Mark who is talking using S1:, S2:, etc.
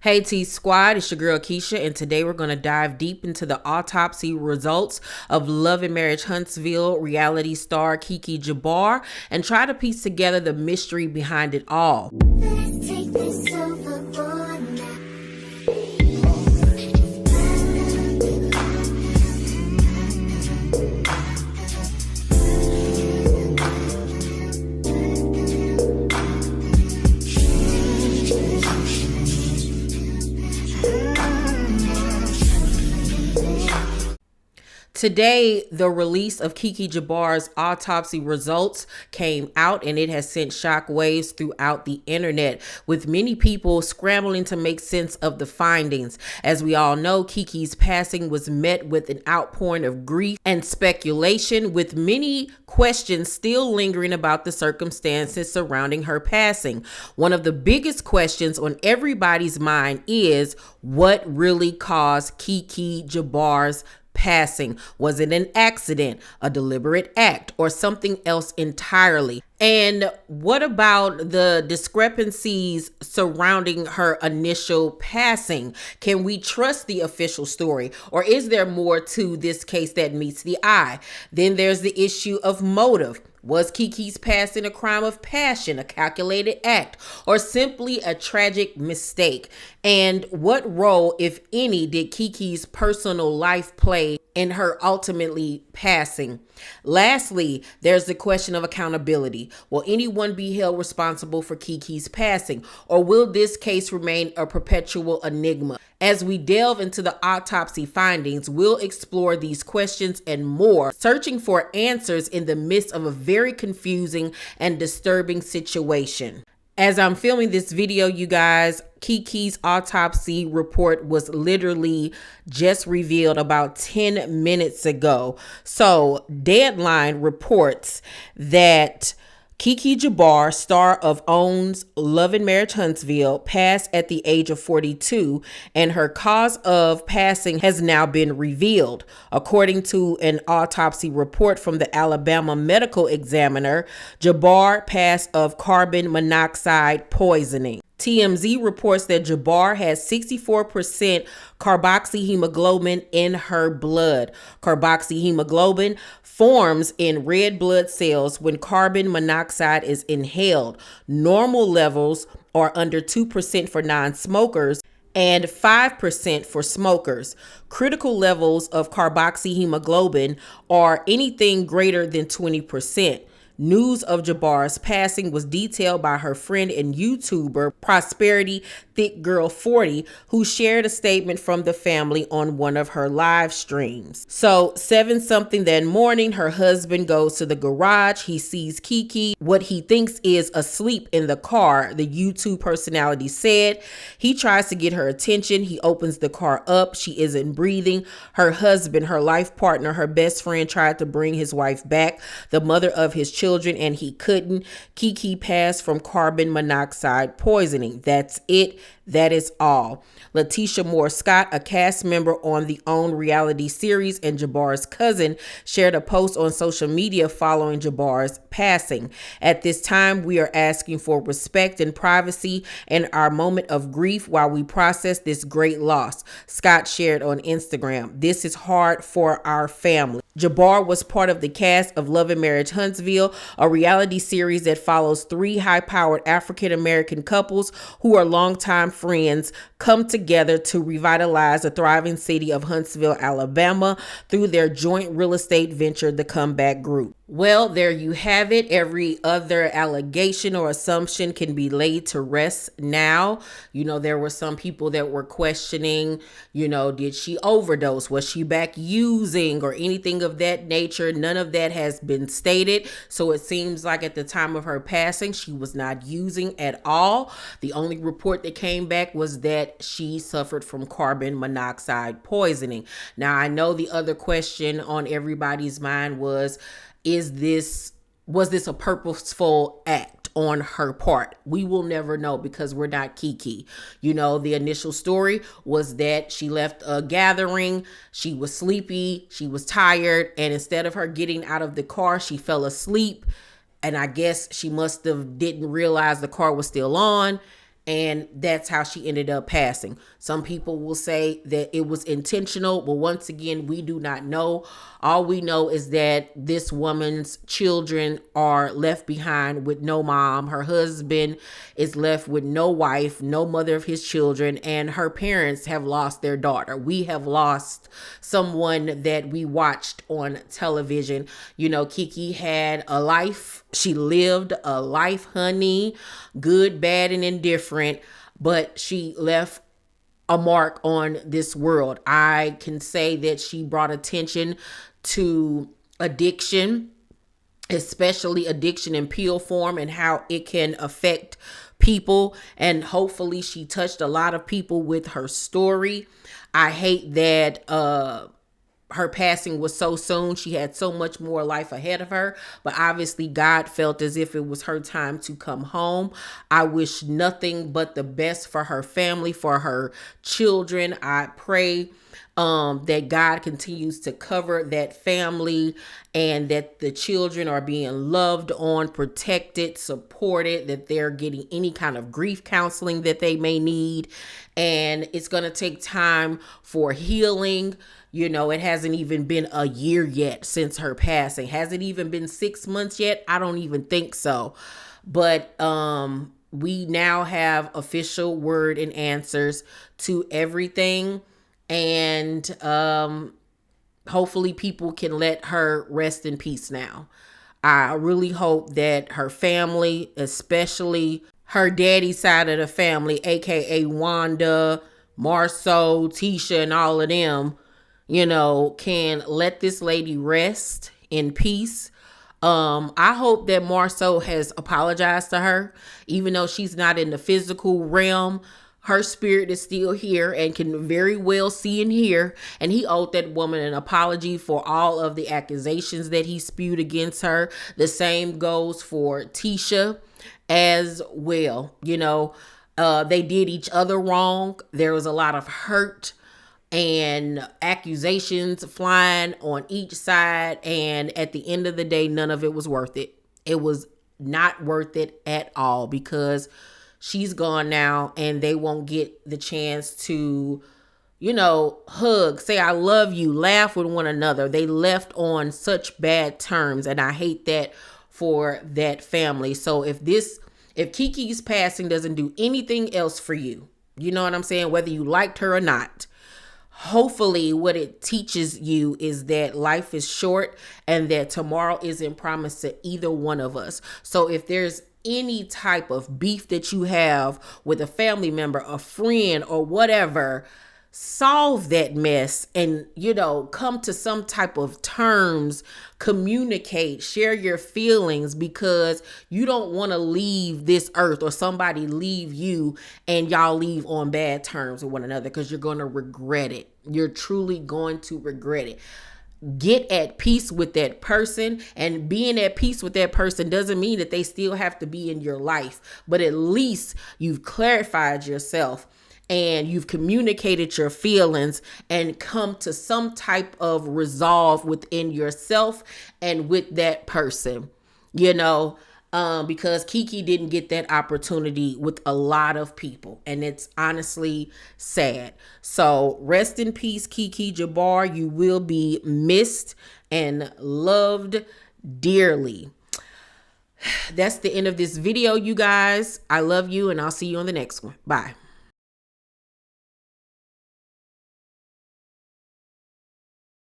S1: Hey T Squad, it's your girl Keisha, and today we're going to dive deep into the autopsy results of Love and Marriage Huntsville reality star Keke Jabbar and try to piece together the mystery behind it all. Let's take this overboard now. Today, the release of Keke Jabbar's autopsy results came out, and it has sent shockwaves throughout the internet, with many people scrambling to make sense of the findings. As we all know, Keke's passing was met with an outpouring of grief and speculation, with many questions still lingering about the circumstances surrounding her passing. One of the biggest questions on everybody's mind is what really caused Keke Jabbar's passing. Was it an accident, a deliberate act, or something else entirely? And what about the discrepancies surrounding her initial passing? Can we trust the official story, or is there more to this case that meets the eye? Then there's the issue of motive. Was Keke's passing a crime of passion, a calculated act, or simply a tragic mistake? And what role, if any, did Keke's personal life play in her ultimately passing? Lastly, there's the question of accountability. Will anyone be held responsible for Keke's passing, or will this case remain a perpetual enigma? As we delve into the autopsy findings, we'll explore these questions and more, searching for answers in the midst of a very confusing and disturbing situation. As I'm filming this video, you guys, Keke's autopsy report was literally just revealed about 10 minutes ago. So Deadline reports that Keke Jabbar, star of OWN's Love and Marriage Huntsville, passed at the age of 42, and her cause of passing has now been revealed. According to an autopsy report from the Alabama medical examiner, Jabbar passed of carbon monoxide poisoning. TMZ reports that Jabbar has 64% carboxyhemoglobin in her blood. Carboxyhemoglobin forms in red blood cells when carbon monoxide is inhaled. Normal levels are under 2% for non-smokers and 5% for smokers. Critical levels of carboxyhemoglobin are anything greater than 20%. News of Jabbar's passing was detailed by her friend and YouTuber Prosperity Thick Girl 40, who shared a statement from the family on one of her live streams. So 7-something that morning, her husband goes to the garage. He sees Keke, what he thinks is asleep in the car, the YouTube personality said. He tries to get her attention. He opens the car up. She isn't breathing. Her husband, her life partner, her best friend tried to bring his wife back, the mother of his children, and he couldn't. Keke passed from carbon monoxide poisoning. That's it. That is all. Letitia Moore Scott, a cast member on the OWN reality series and Jabbar's cousin, shared a post on social media following Jabbar's passing. At this time, we are asking for respect and privacy in our moment of grief while we process this great loss, Scott shared on Instagram. This is hard for our family. Jabbar was part of the cast of Love and Marriage Huntsville, a reality series that follows 3 high-powered African-American couples who are longtime friends come together to revitalize the thriving city of Huntsville, Alabama through their joint real estate venture, the Comeback Group. Well, there you have it. Every other allegation or assumption can be laid to rest now. You know, there were some people that were questioning, did she overdose? Was she back using or anything of that nature? None of that has been stated. So it seems like at the time of her passing, she was not using at all. The only report that came back was that she suffered from carbon monoxide poisoning. Now, I know the other question on everybody's mind was this a purposeful act on her part? We will never know because we're not Keke. The initial story was that she left a gathering, she was sleepy, she was tired, and instead of her getting out of the car, she fell asleep. And I guess she must have didn't realize the car was still on. and that's how she ended up passing. Some people will say that it was intentional, but once again, we do not know. All we know is that this woman's children are left behind with no mom. Her husband is left with no wife, no mother of his children, and her parents have lost their daughter. We have lost someone that we watched on television. You know, Keke had a life. She lived a life, honey, good, bad, and indifferent, but she left a mark on this world. I can say that she brought attention to addiction, especially addiction in pill form, and how it can affect people. And hopefully she touched a lot of people with her story. I hate that her passing was so soon. She had so much more life ahead of her, but obviously God felt as if it was her time to come home. I wish nothing but the best for her family, for her children. I pray that God continues to cover that family, and that the children are being loved on, protected, supported, that they're getting any kind of grief counseling that they may need. And it's going to take time for healing. You know, it hasn't even been a year yet since her passing. Has it even been 6 months yet? I don't even think so. But we now have official word and answers to everything. And hopefully people can let her rest in peace now. I really hope that her family, especially her daddy's side of the family, aka Wanda, Marceau, Tisha, and all of them, you know, can let this lady rest in peace. I hope that Marceau has apologized to her, even though she's not in the physical realm. Her spirit is still here and can very well see and hear. And he owed that woman an apology for all of the accusations that he spewed against her. The same goes for Tisha as well. You know, they did each other wrong. There was a lot of hurt and accusations flying on each side. And at the end of the day, none of it was worth it. It was not worth it at all, because she's gone now and they won't get the chance to, you know, hug, say I love you, laugh with one another. They left on such bad terms, and I hate that for that family. So if Keke's passing doesn't do anything else for you, you know what I'm saying, whether you liked her or not, hopefully what it teaches you is that life is short and that tomorrow isn't promised to either one of us. So if there's any type of beef that you have with a family member, a friend, or whatever, solve that mess and, you know, come to some type of terms, communicate, share your feelings, because you don't want to leave this earth or somebody leave you and y'all leave on bad terms with one another, because you're going to regret it. You're truly going to regret it. Get at peace with that person, and being at peace with that person doesn't mean that they still have to be in your life, but at least you've clarified yourself and you've communicated your feelings and come to some type of resolve within yourself and with that person, you know, because Keke didn't get that opportunity with a lot of people, and it's honestly sad. So rest in peace, Keke Jabbar. You will be missed and loved dearly. That's the end of this video, you guys. I love you, and I'll see you on the next one. Bye.